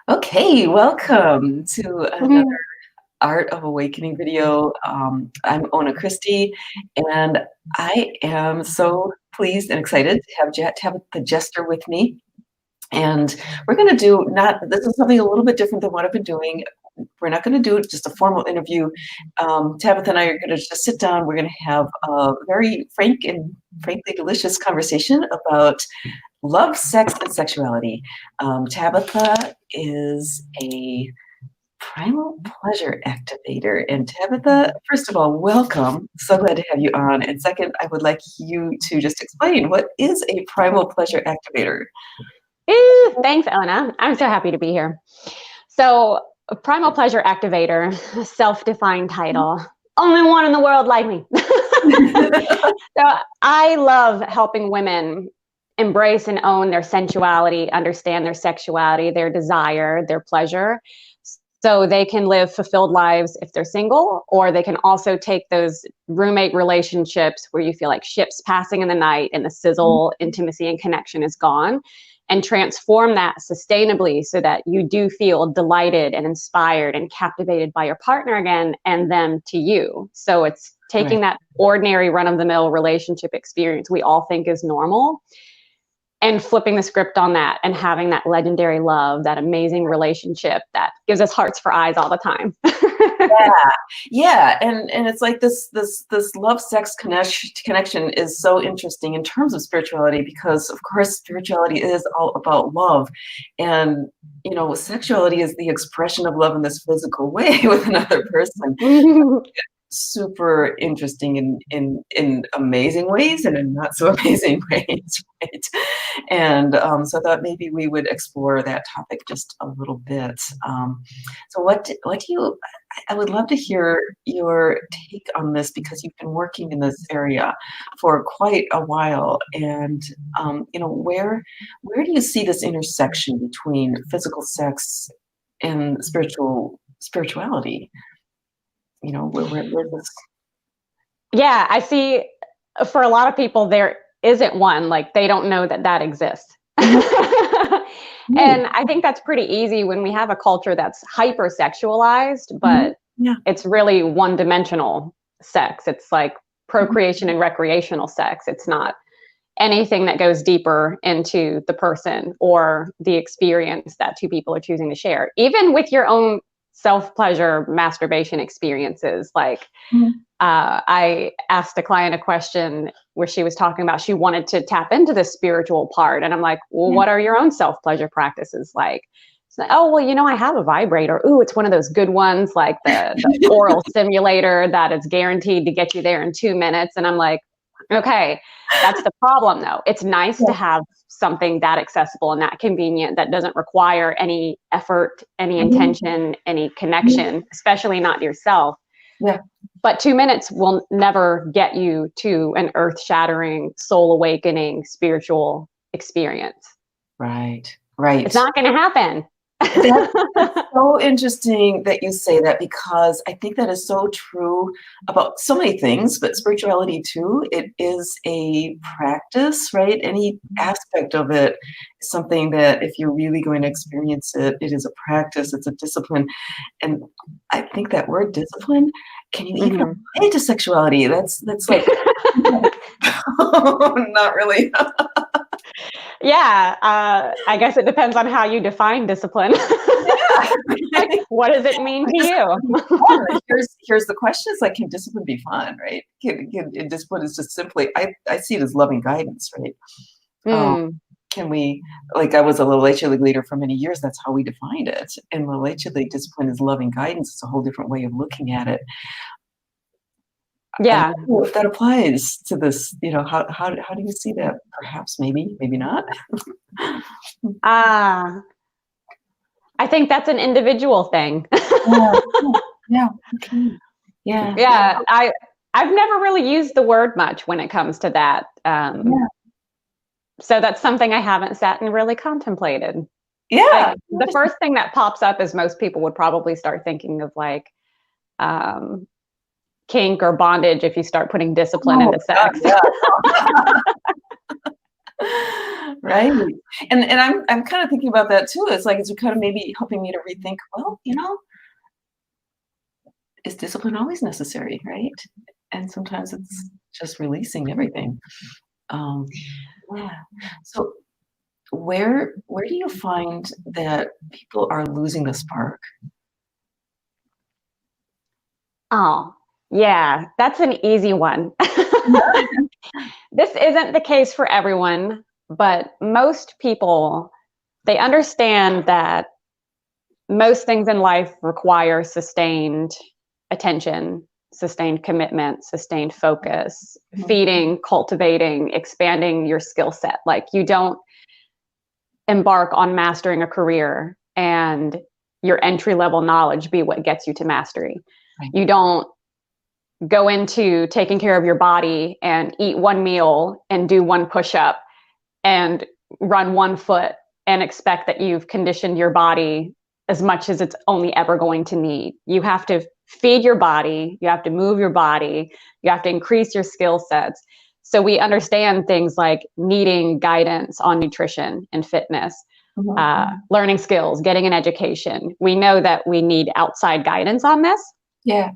Okay, welcome to another Mhm. Art of Awakening video. I'm Ona Christie, and I am so pleased and excited to have Tabitha Jester with me. And we're going to do this is something a little bit different than what I've been doing. We're not going to do just a formal interview. Tabitha and I are going to just sit down. We're going to have a very frank and frankly delicious conversation about love, sex, and sexuality. Tabitha is a primal pleasure activator. And Tabitha, first of all, welcome. So glad to have you on. And second, I would like you to just explain what is a primal pleasure activator? Thanks, Ona. I'm so happy to be here. So, Primal Pleasure Activator, self-defined title. Only one in the world like me. So, I love helping women embrace and own their sensuality, understand their sexuality, their desire, their pleasure, so they can live fulfilled lives if they're single, or they can also take those roommate relationships where you feel like ships passing in the night and the sizzle, intimacy, and connection is gone, and transform that sustainably so that you do feel delighted and inspired and captivated by your partner again and them to you. So it's Right. taking that ordinary run-of-the-mill relationship experience we all think is normal and flipping the script on that and having that legendary love, that amazing relationship that gives us hearts for eyes all the time. Yeah, yeah, and it's like this love sex connection is so interesting in terms of spirituality because of course spirituality is all about love, and sexuality is the expression of love in this physical way with another person. Super interesting in amazing ways and in not so amazing ways, right? And so I thought maybe we would explore that topic just a little bit. So what do you? I would love to hear your take on this because you've been working in this area for quite a while, and where do you see this intersection between physical sex and spirituality? Where this? Yeah, I see for a lot of people, there isn't one, like they don't know that that exists. Mhm. Right. And I think that's pretty easy when we have a culture that's hypersexualized, Mhm. but Yeah. it's really one dimensional sex. It's like Mhm. procreation and recreational sex. It's not anything that goes deeper into the person or the experience that two people are choosing to share. Even with your own self pleasure masturbation experiences, like Mhm. I asked a client a question where she was talking about she wanted to tap into the spiritual part. And I'm like, well, Yeah. what are your own self pleasure practices like? Like, oh, well, I have a vibrator. Ooh, it's one of those good ones, like the oral stimulator that is guaranteed to get you there in 2 minutes. And I'm like, okay, that's the problem though. It's nice to Yeah. have something that accessible and that convenient that doesn't require any effort, any Mhm. intention, any Mhm. connection, especially not yourself. Yeah. But 2 minutes will never get you to an earth shattering, soul awakening, spiritual experience. Right. It's Right. not going to happen. That's so interesting that you say that because I think that is so true about so many things, but spirituality too. It is a practice, right? Any aspect of it is something that if you're really going to experience it, it is a practice, it's a discipline. And I think that word discipline, can you even Mhm. apply it to sexuality? That's like not really. Yeah, I guess it depends on how you define discipline. Like, Yeah. what does it mean Can to discipline you? be fun? Like, here's the question, is like, can discipline be fun, right? Discipline is just simply I see it as loving guidance, right? Um, Mm, can we like I was a Leche League leader for many years, that's how we defined it. And Leche League discipline is loving guidance. It's a whole different way of looking at it. I don't yeah. know if that applies to this, how do you see that? Perhaps, maybe not. Ah, I think that's an individual thing. Yeah, yeah, yeah, okay. Yeah, Yeah, I've never really used the word much when it comes to that. yeah, So that's something I haven't sat and really contemplated. yeah. The first thing that pops up is most people would probably start thinking of like um, kink or bondage if you start putting discipline Oh into god, sex. yeah. Right. And I'm kind of thinking about that too. It's like it's kind of maybe helping me to rethink, well, is discipline always necessary, right? And sometimes it's just releasing everything. Um, yeah. So where do you find that people are losing the spark? Oh, yeah, that's an easy one. This isn't the case for everyone, but most people, they understand that most things in life require sustained attention, sustained commitment, sustained focus, Mhm. feeding, cultivating, expanding your skill set. Like you don't embark on mastering a career and your entry level knowledge be what gets you to mastery. Right. You don't go into taking care of your body and eat one meal and do one push up and run one foot and expect that you've conditioned your body as much as it's only ever going to need. You have to feed your body, you have to move your body, you have to increase your skill sets. So we understand things like needing guidance on nutrition and fitness, Mhm. learning skills, getting an education. We know that we need outside guidance on this, Yeah.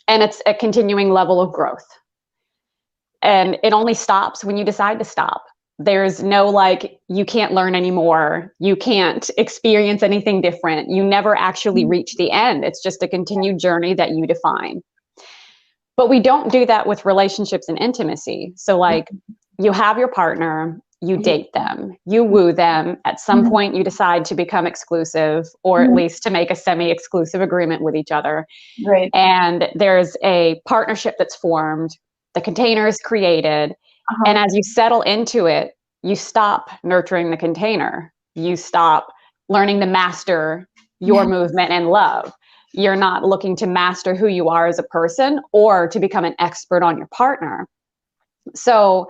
and it's a continuing level of growth. And it only stops when you decide to stop. There's no like, you can't learn anymore. You can't experience anything different. You never actually reach the end. It's just a continued journey that you define. But we don't do that with relationships and intimacy. So, like, you have your partner, you date them, you woo them. At some Mhm. point, you decide to become exclusive or at Mhm. least to make a semi exclusive agreement with each other. Right. And there's a partnership that's formed, the container is created, and Uh-huh. as you settle into it, you stop nurturing the container, you stop learning to master your Yeah. movement and love. You're not looking to master who you are as a person or to become an expert on your partner. So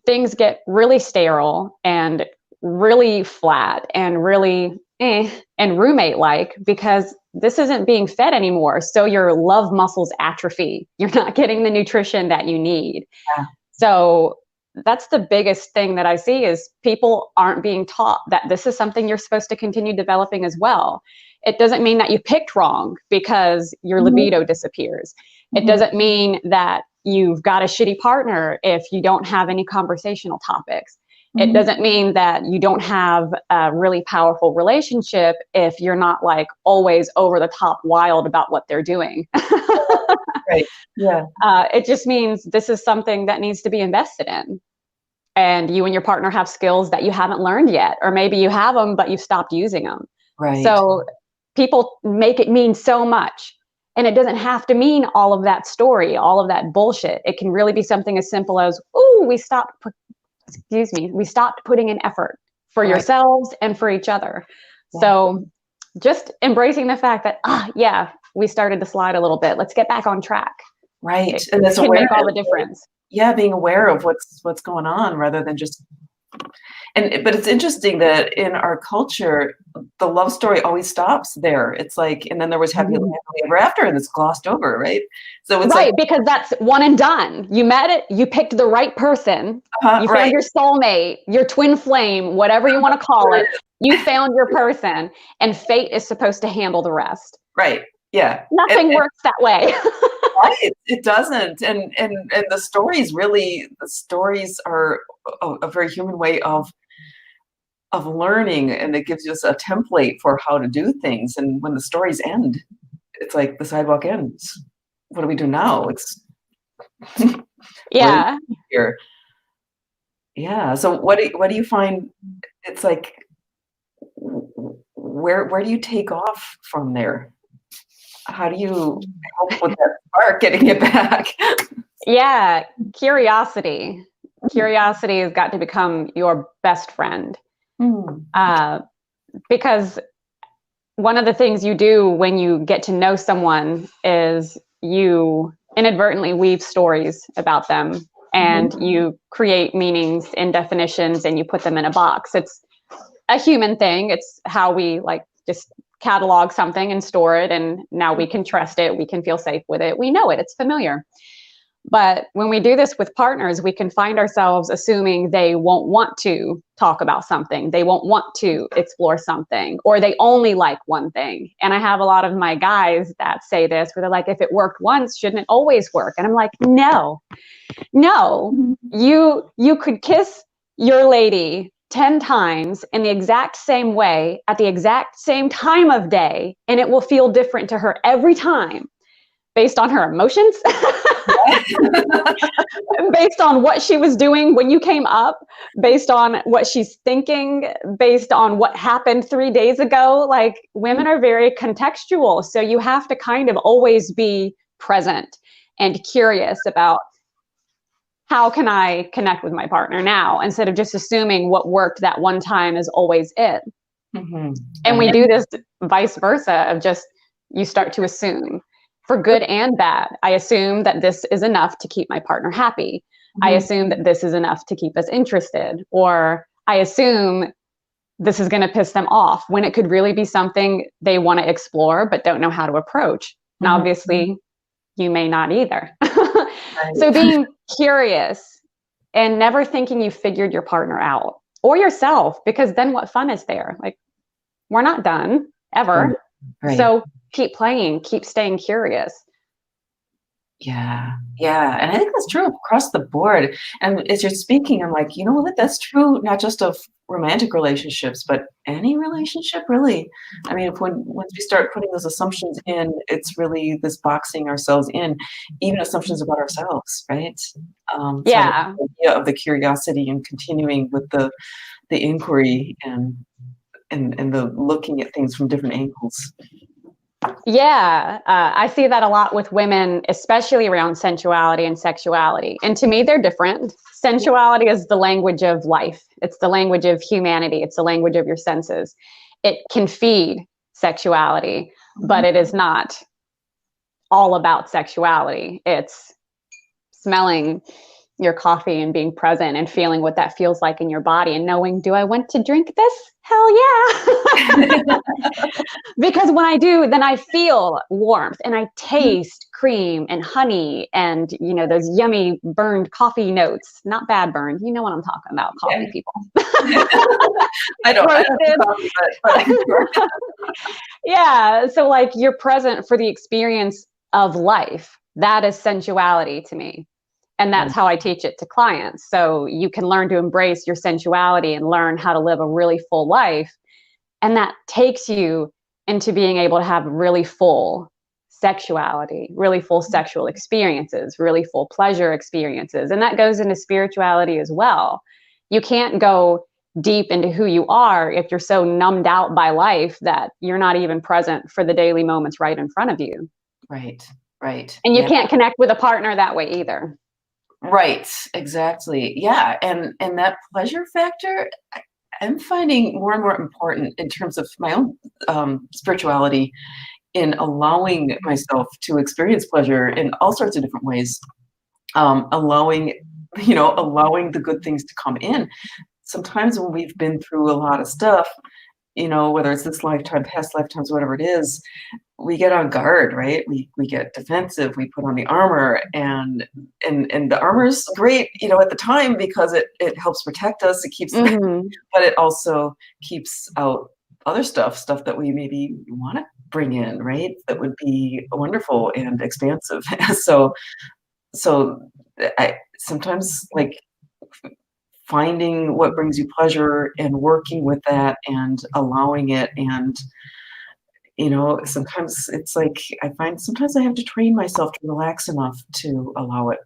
things get really sterile and really flat and really and roommate like because this isn't being fed anymore. So your love muscles atrophy. You're not getting the nutrition that you need. Yeah. So that's the biggest thing that I see is people aren't being taught that this is something you're supposed to continue developing as well. It doesn't mean that you picked wrong because your Mhm. libido disappears. It Mhm. doesn't mean that you've got a shitty partner if you don't have any conversational topics. It Mhm. doesn't mean that you don't have a really powerful relationship if you're not like always over the top wild about what they're doing. Right. Yeah. It just means this is something that needs to be invested in. And you and your partner have skills that you haven't learned yet, or maybe you have them, but you've stopped using them. Right. So people make it mean so much. And it doesn't have to mean all of that story, all of that bullshit. It can really be something as simple as, "Ooh, we stopped putting in effort for Right. yourselves and for each other." Yeah. So just embracing the fact that, yeah, we started to slide a little bit. Let's get back on track. Right. It And that's can awareness, make all the right? difference. Yeah, being aware of what's going on rather than just but it's interesting that in our culture, the love story always stops there. It's like, and then there was happily ever after, and it's glossed over, right? So it's like, Right, because that's one and done. You met it, you picked the right person, you found right, your soulmate, your twin flame, whatever you want to call it. You found your person, and fate is supposed to handle the rest. right, yeah, Nothing works that way. right, it doesn't, and the stories are a very human way of learning, and it gives us a template for how to do things. And when the stories end, it's like the sidewalk ends. What do we do now? It's where Yeah. here. Yeah. So what do you find? It's like where do you take off from there? How do you help with that spark, getting it back? Yeah, curiosity. Curiosity has got to become your best friend. Hmm. Uh, because one of the things you do when you get to know someone is you inadvertently weave stories about them and Mhm. you create meanings and definitions and you put them in a box. It's a human thing. It's how we like just catalog something and store it. And now we can trust it. We can feel safe with it. We know it. It's familiar. But when we do this with partners, we can find ourselves assuming they won't want to talk about something, they won't want to explore something, or they only like one thing. And I have a lot of my guys that say this, where they're like, if it worked once, shouldn't it always work? And I'm like, no, you could kiss your lady 10 times in the exact same way at the exact same time of day, and it will feel different to her every time, based on her emotions, based on what she was doing when you came up, based on what she's thinking, based on what happened 3 days ago. Like, women are very contextual. So you have to kind of always be present and curious about, how can I connect with my partner now, instead of just assuming what worked that one time is always it. Mm-hmm. And we do this vice versa, of just, you start to assume, for good and bad. I assume that this is enough to keep my partner happy. Mm-hmm. I assume that this is enough to keep us interested. Or I assume this is going to piss them off, when it could really be something they want to explore but don't know how to approach. And obviously, you may not either. Right. So being curious and never thinking you figured your partner out, or yourself, because then what fun is there? Like, we're not done ever. Right. So keep playing, keep staying curious. Yeah. And I think that's true across the board. And as you're speaking, I'm like, you know what? That's true not just of romantic relationships, but any relationship, really. I mean, once we start putting those assumptions in, it's really this boxing ourselves in, even assumptions about ourselves, right? Yeah. So the idea of the curiosity and continuing with the inquiry and the looking at things from different angles. Yeah, I see that a lot with women, especially around sensuality and sexuality. And to me, they're different. Sensuality is the language of life. It's the language of humanity. It's the language of your senses. It can feed sexuality, but it is not all about sexuality. It's smelling your coffee and being present and feeling what that feels like in your body and knowing, do I want to drink this? Hell yeah. Because when I do, then I feel warmth and I taste cream and honey and, those yummy burned coffee notes. Not bad burned. You know what I'm talking about, coffee people. I don't coffee, but yeah. So like, you're present for the experience of life. That is sensuality to me. And that's how I teach it to clients. So you can learn to embrace your sensuality and learn how to live a really full life. And that takes you into being able to have really full sexuality, really full sexual experiences, really full pleasure experiences. And that goes into spirituality as well. You can't go deep into who you are if you're so numbed out by life that you're not even present for the daily moments right in front of you. Right. And you can't connect with a partner that way either. Right, exactly. Yeah, and that pleasure factor, I'm finding more and more important in terms of my own spirituality, in allowing myself to experience pleasure in all sorts of different ways, allowing the good things to come in. Sometimes when we've been through a lot of stuff, whether it's this lifetime, past lifetimes, whatever it is, we get on guard, right? We get defensive. We put on the armor, and the armor's great, at the time, because it helps protect us. It keeps, but it also keeps out other stuff that we maybe want to bring in, right? That would be wonderful and expansive. So I sometimes like finding what brings you pleasure and working with that and allowing it. And sometimes it's like I find sometimes I have to train myself to relax enough to allow it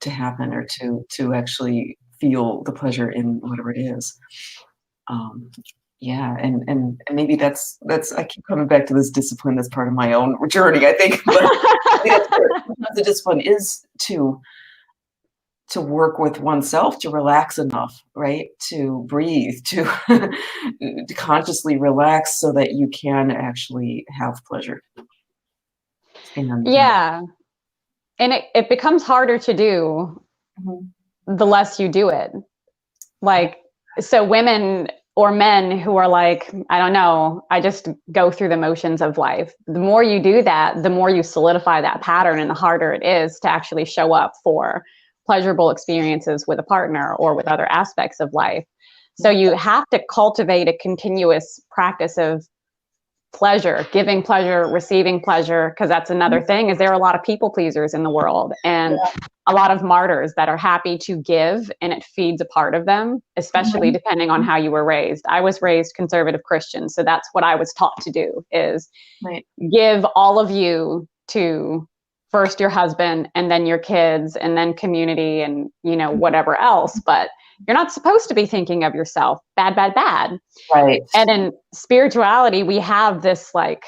to happen, or to actually feel the pleasure in whatever it is. And maybe that's I keep coming back to this discipline. That's part of my own journey, I think. But I think that's sometimes the discipline is to work with oneself, to relax enough, right? To breathe, to consciously relax so that you can actually have pleasure. And it becomes harder to do the less you do it. Like, so women or men who are like, I don't know, I just go through the motions of life. The more you do that, the more you solidify that pattern, and the harder it is to actually show up for pleasurable experiences with a partner or with other aspects of life. So you have to cultivate a continuous practice of pleasure, giving pleasure, receiving pleasure, because that's another thing, is there are a lot of people pleasers in the world, and a lot of martyrs that are happy to give, and it feeds a part of them, especially depending on how you were raised. I was raised conservative Christian, so that's what I was taught to do, is give all of you to first your husband, and then your kids, and then community, and whatever else. But you're not supposed to be thinking of yourself. Bad, bad, bad. Right. And in spirituality, we have this like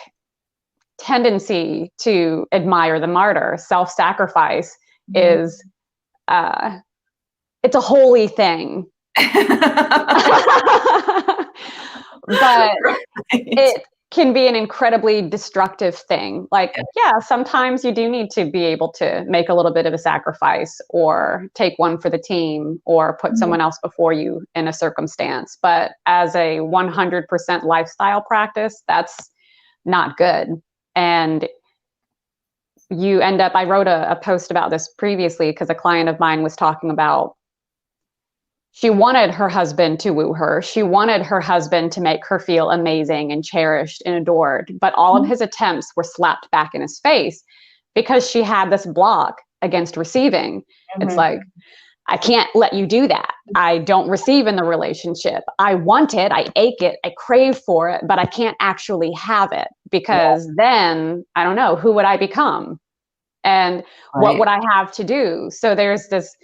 tendency to admire the martyr. Self-sacrifice is it's a holy thing. But it can be an incredibly destructive thing. Like, sometimes you do need to be able to make a little bit of a sacrifice, or take one for the team, or put someone else before you in a circumstance. But as a 100% lifestyle practice, that's not good. And you end up, I wrote a post about this previously, because a client of mine was talking about, she wanted her husband to woo her. She wanted her husband to make her feel amazing and cherished and adored. But all of his attempts were slapped back in his face, because she had this block against receiving. It's like, I can't let you do that. I don't receive in the relationship. I want it. I ache it. I crave for it, but I can't actually have it, because then I don't know, who would I become? And what would I have to do? So there's this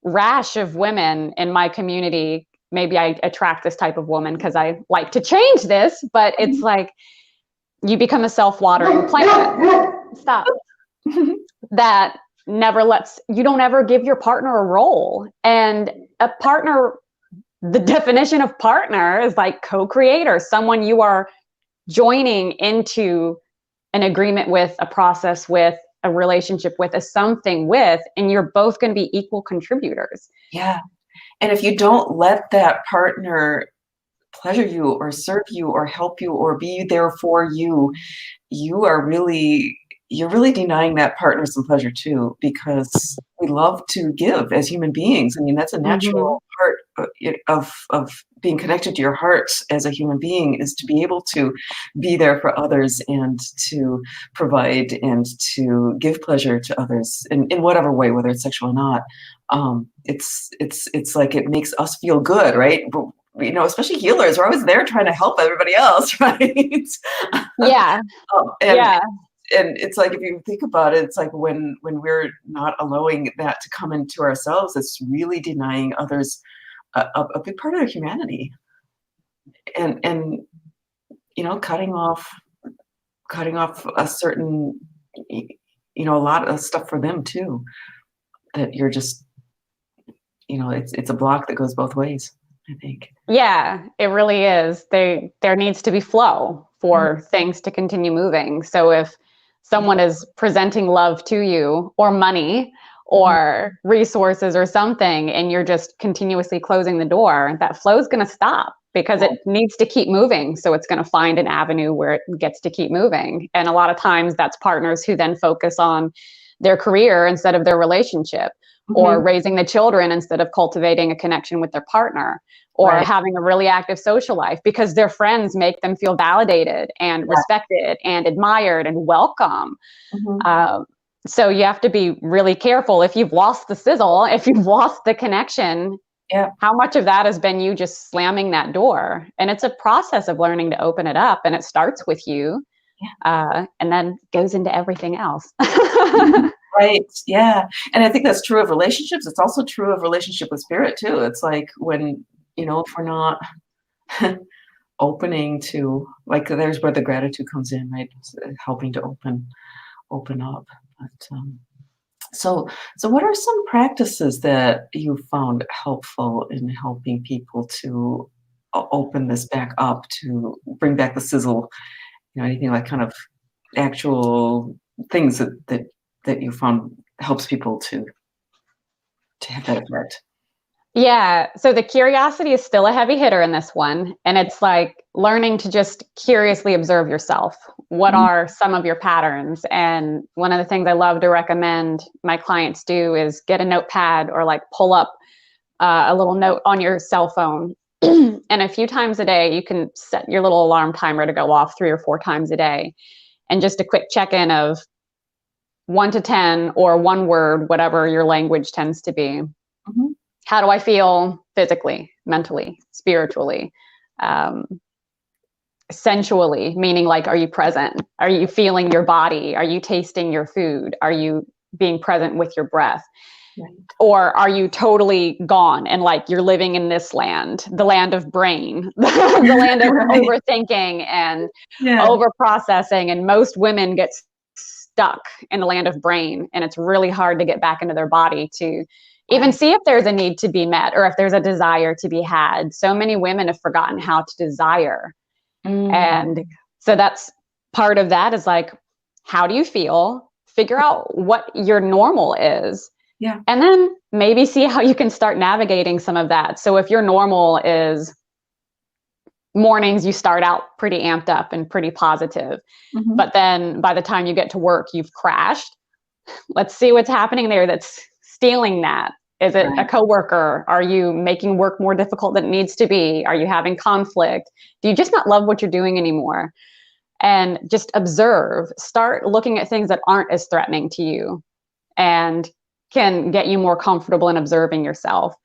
rash of women in my community. Maybe I attract this type of woman because I like to change this, but it's like, you become a self-watering plant. Stop. That never you don't ever give your partner a role. And a partner, the definition of partner is like co-creator, someone you are joining into an agreement with, a process with, a relationship with, a something with, and you're both going to be equal contributors. Yeah. And if you don't let that partner pleasure you, or serve you, or help you, or be there for you, you're really denying that partner some pleasure too, because we love to give as human beings. I mean, that's a natural part of being connected to your heart as a human being, is to be able to be there for others, and to provide, and to give pleasure to others in whatever way, whether it's sexual or not. It's like, it makes us feel good, right? But, especially healers, we're always there trying to help everybody else, right? Yeah. And it's like, if you think about it, it's like when we're not allowing that to come into ourselves, it's really denying others a big part of their humanity, and cutting off a certain, a lot of stuff for them too, that you're just, it's a block that goes both ways, I think. Yeah, it really is. There needs to be flow for things to continue moving. So if someone is presenting love to you, or money, or resources, or something, and you're just continuously closing the door, that flow is going to stop, because it needs to keep moving. So it's going to find an avenue where it gets to keep moving. And a lot of times that's partners who then focus on their career instead of their relationship, or raising the children instead of cultivating a connection with their partner, or having a really active social life, because their friends make them feel validated and respected and admired and welcome. So you have to be really careful. If you've lost the sizzle, if you've lost the connection, how much of that has been you just slamming that door? And it's a process of learning to open it up, and it starts with you, and then goes into everything else. Right. Yeah. And I think that's true of relationships. It's also true of relationship with spirit too. It's like, when, if we're not opening to, like, there's where the gratitude comes in, right? It's helping to open up. But so what are some practices that you found helpful in helping people to open this back up, to bring back the sizzle? Anything like kind of actual things that you found helps people to have that effect? Yeah. So the curiosity is still a heavy hitter in this one. And it's like learning to just curiously observe yourself. What Mhm. are some of your patterns? And one of the things I love to recommend my clients do is get a notepad or like pull up a little note on your cell phone. And a few times a day, you can set your little alarm timer to go off 3 or 4 times a day. And just a quick check in of 1 to 10 or one word, whatever your language tends to be. Mhm. How do I feel physically, mentally, spiritually, um, sensually, meaning like, are you present? Are you feeling your body? Are you tasting your food? Are you being present with your breath? Right. Or are you totally gone and like you're living in this land, the land of brain, the land of Right. overthinking and Yeah. over processing? And most women get stuck in the land of brain, and it's really hard to get back into their body to even Right. see if there's a need to be met or if there's a desire to be had. So many women have forgotten how to desire. Mm. And so that's part of that is like, how do you feel? Figure out what your normal is. Yeah. And then maybe see how you can start navigating some of that. So if your normal is mornings, you start out pretty amped up and pretty positive, Mhm. but then by the time you get to work, you've crashed. Let's see what's happening there that's stealing that. Is it a Right. coworker? Are you making work more difficult than it needs to be? Are you having conflict? Do you just not love what you're doing anymore? And just observe. Start looking at things that aren't as threatening to you and can get you more comfortable in observing yourself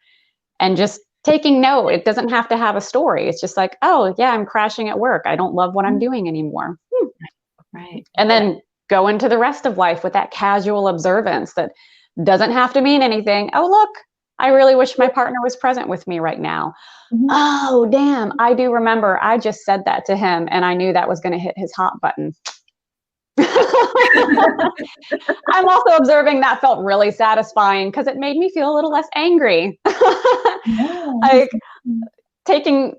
and just taking note. It doesn't have to have a story. It's just like, oh, yeah, I'm crashing at work. I don't love what I'm Mhm. doing anymore. Right. And Yeah. then go into the rest of life with that casual observance that doesn't have to mean anything. Oh, look, I really wish my partner was present with me right now. Mhm. Oh, damn, I do remember I just said that to him and I knew that was going to hit his hot button. I'm also observing that felt really satisfying because it made me feel a little less angry. Yeah. Like taking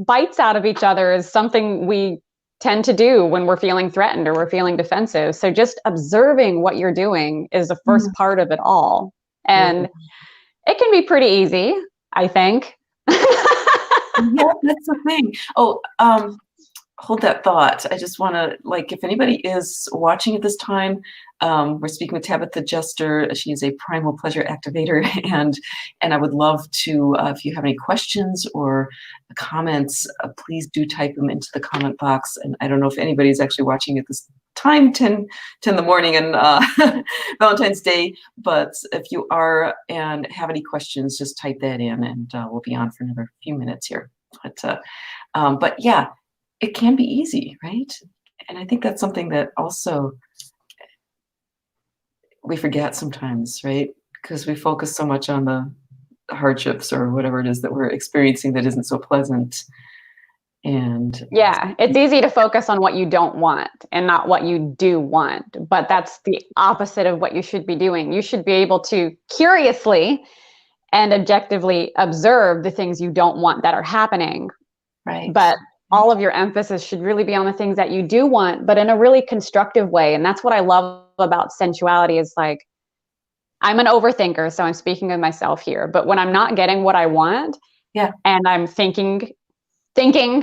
bites out of each other is something we tend to do when we're feeling threatened or we're feeling defensive. So just observing what you're doing is the first Mhm. part of it all. Yeah. And it can be pretty easy, I think. Yeah, that's the thing. Oh, hold that thought. I just want to, like, if anybody is watching at this time, we're speaking with Tabitha Jester. She is a primal pleasure activator, and I would love to, if you have any questions or comments, please do type them into the comment box. And I don't know if anybody's actually watching at this time, 10 in the morning and Valentine's Day, but if you are and have any questions, just type that in, and we'll be on for another few minutes here. But yeah, it can be easy, right? And I think that's something that also we forget sometimes, right? Because we focus so much on the hardships or whatever it is that we're experiencing that isn't so pleasant. And Yeah, it's easy to focus on what you don't want and not what you do want. But that's the opposite of what you should be doing. You should be able to curiously and objectively observe the things you don't want that are happening. right, But all of your emphasis should really be on the things that you do want, but in a really constructive way. And that's what I love about sensuality is like, I'm an overthinker, so I'm speaking of myself here. But when I'm not getting what I want yeah, and I'm thinking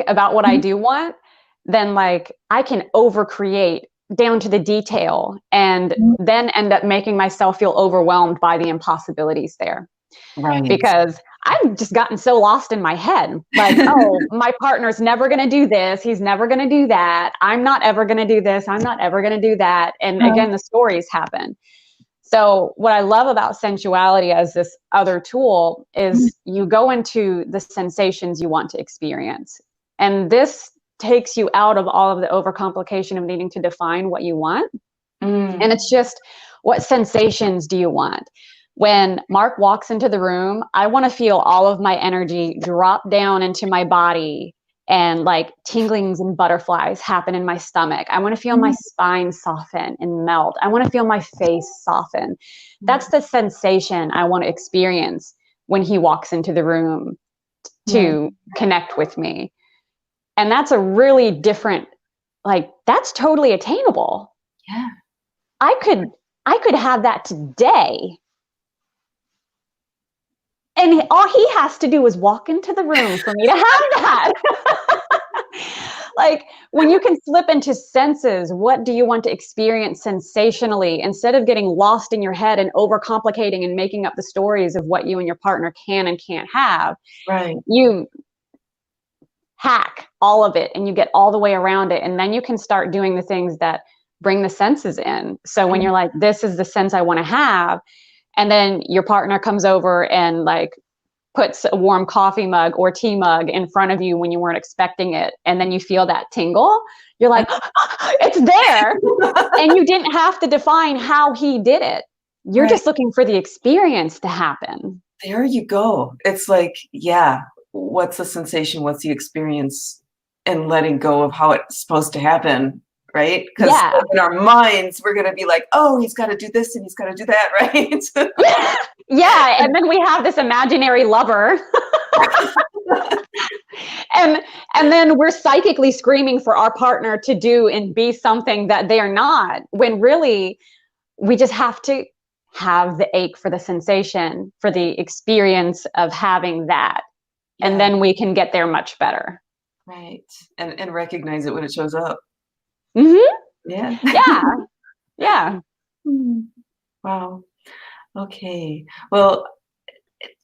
about what I mhm, do want, then like I can overcreate down to the detail and mhm, then end up making myself feel overwhelmed by the impossibilities there right, because I've just gotten so lost in my head. Like, oh, my partner's never going to do this. He's never going to do that. I'm not ever going to do this. I'm not ever going to do that. And again, the stories happen. So, what I love about sensuality as this other tool mhm, is you go into the sensations you want to experience. And this takes you out of all of the overcomplication of needing to define what you want. mm, And it's just, what sensations do you want? When Mark walks into the room, I want to feel all of my energy drop down into my body and like tinglings and butterflies happen in my stomach. I want to feel my mhm, spine soften and melt. I want to feel my face soften. That's mhm, the sensation I want to experience when he walks into the room right, to connect with me. And that's a really different, like, that's totally attainable. yeah, I could I could have that today And all he has to do is walk into the room for me to have that. Like, when you can slip into senses, what do you want to experience sensationally, instead of getting lost in your head and overcomplicating and making up the stories of what you and your partner can and can't have. Right. You hack all of it and you get all the way around it. And then you can start doing the things that bring the senses in. So when you're like, this is the sense I want to have, and then your partner comes over and like puts a warm coffee mug or tea mug in front of you when you weren't expecting it, and then you feel that tingle, you're like, it's there. And you didn't have to define how he did it. You're just looking for the experience to happen. There you go. It's like, yeah, what's the sensation? What's the experience? And letting go of how it's supposed to happen, right? Because in our minds, we're going to be like, oh, he's got to do this and he's got to do that, right? Yeah. And then we have this imaginary lover. and then we're psychically screaming for our partner to do and be something that they are not, when really we just have to have the ache for the sensation, for the experience of having that. Yeah. And then we can get there much better. Right. And recognize it when it shows up. Mm-hmm. Yeah. Yeah. Yeah. Wow. Okay. Well,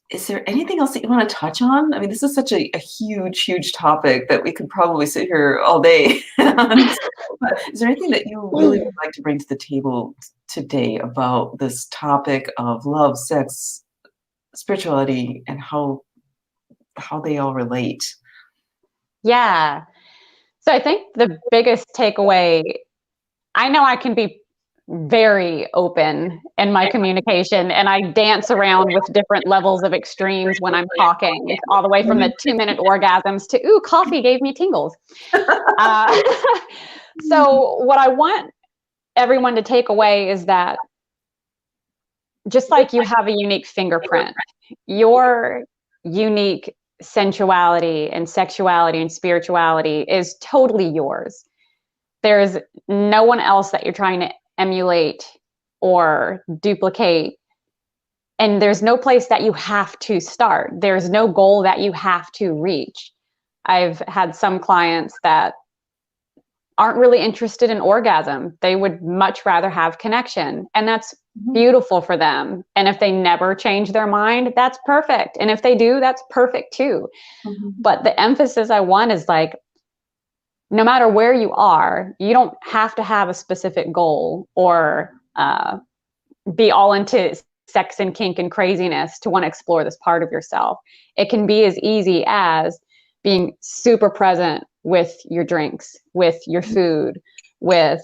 is there anything else that you want to touch on? I mean, this is such a huge, huge topic that we could probably sit here all day. But is there anything that you really would like to bring to the table today about this topic of love, sex, spirituality, and how they all relate? Yeah. So I think the biggest takeaway, I know I can be very open in my communication, and I dance around with different levels of extremes when I'm talking, all the way from the 2-minute orgasms to, ooh, coffee gave me tingles. So what I want everyone to take away is that just like you have a unique fingerprint, your unique sensuality and sexuality and spirituality is totally yours. There's no one else that you're trying to emulate or duplicate. And there's no place that you have to start. There's no goal that you have to reach. I've had some clients that aren't really interested in orgasm. They would much rather have connection. And that's beautiful for them. And if they never change their mind, that's perfect. And if they do, that's perfect too. But the emphasis I want is like, no matter where you are, you don't have to have a specific goal or be all into sex and kink and craziness to want to explore this part of yourself. It can be as easy as being super present with your drinks, with your food, with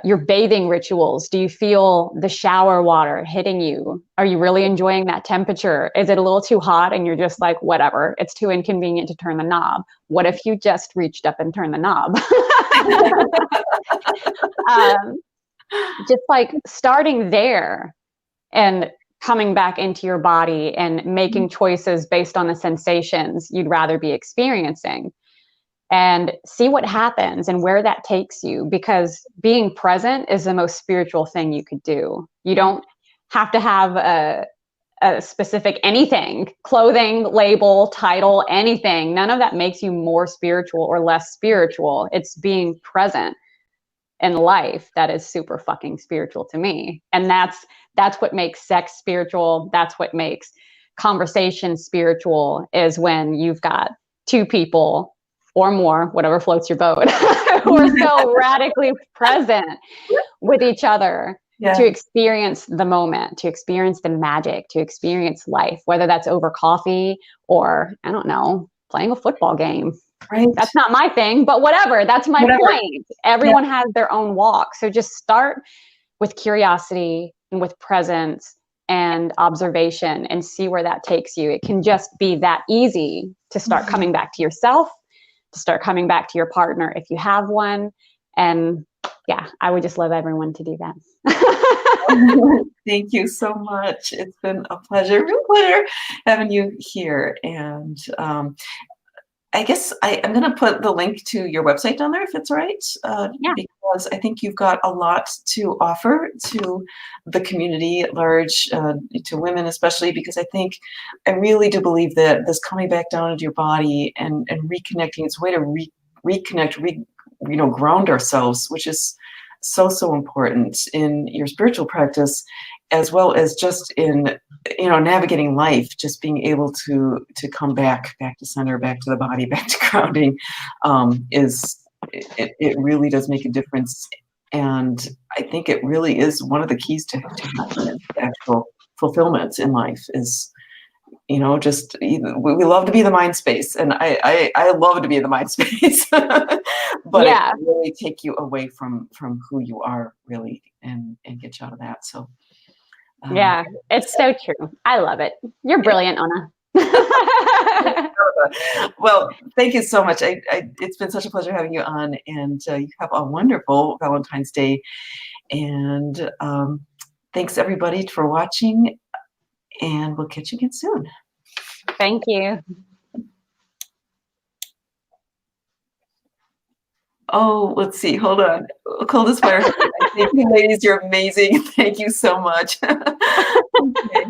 your bathing rituals. Do you feel the shower water hitting you? Are you really enjoying that temperature? Is it a little too hot and you're just like, whatever, it's too inconvenient to turn the knob? What if you just reached up and turned the knob? Just like starting there and coming back into your body and making choices based on the sensations you'd rather be experiencing, and see what happens and where that takes you, because being present is the most spiritual thing you could do. You don't have to have a specific anything, clothing, label, title, anything. None of that makes you more spiritual or less spiritual. It's being present in life that is super fucking spiritual to me. And that's what makes sex spiritual. That's what makes conversation spiritual, is when you've got two people or more, whatever floats your boat, who are so radically present with each other to experience the moment, to experience the magic, to experience life, whether that's over coffee or, I don't know, playing a football game. Right. That's not my thing, but whatever. That's my point. Everyone has their own walk. So just start with curiosity and with presence and observation and see where that takes you. It can just be that easy to start coming back to yourself, to start coming back to your partner if you have one. And yeah, I would just love everyone to do that. Thank you so much. It's been a pleasure, real pleasure having you here. And I guess I'm going to put the link to your website down there if it's all right, Yeah. because I think you've got a lot to offer to the community at large, to women especially, because I really do believe that this coming back down into your body and reconnecting, it's a way to reconnect, ground ourselves, which is so important in your spiritual practice, as well as just in navigating life, just being able to come back to center, back to the body, back to grounding, is it really does make a difference. And I think it really is one of the keys to happiness, actual fulfillment in life is, just we love to be the mind space, and I love to be in the mind space, but it Yeah. can really take you away from who you are really, and get you out of that. So Yeah. It's so true. I love it. You're brilliant, Anna. well, thank you so much. It's been such a pleasure having you on, and you have a wonderful Valentine's Day. And thanks everybody for watching, and we'll catch you again soon. Thank you. Oh, let's see. Hold on. Coldest fire. Thank you, ladies. You're amazing. Thank you so much. Okay.